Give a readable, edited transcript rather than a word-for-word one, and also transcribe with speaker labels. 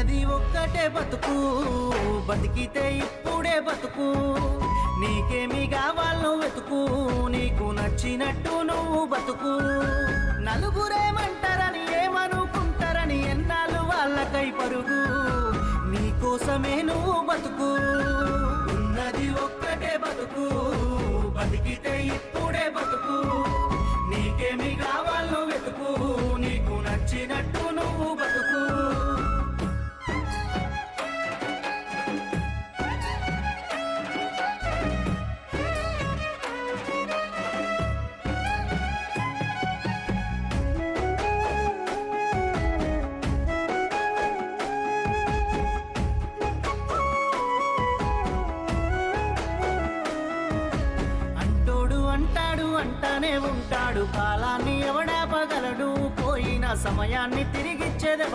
Speaker 1: ఉన్నది ఒక్కటే బతుకు, బతికితే ఇప్పుడే బతుకు. నీకేమి కావాలో వెతుకు, నీకు నచ్చినట్టు నువ్వు బతుకు. నలుగురేమంటారని ఏమనుకుంటారని ఎన్నాళ్ళు వాళ్ళకై పరుగు, నీకోసమే నువ్వు బతుకు. ఉన్నది ఒక్కటే బతుకు, బతికితే ఇప్పుడే బతుకు. నీకేమి కావాలో వెతుకు, నీకు నచ్చినట్టు నువ్వు బతుకు. అంటాడు అంటానే ఉంటాడు, కాలాన్ని ఎవడాపగలడు, పోయిన సమయాన్ని తిరిగిచ్చేదెవరు?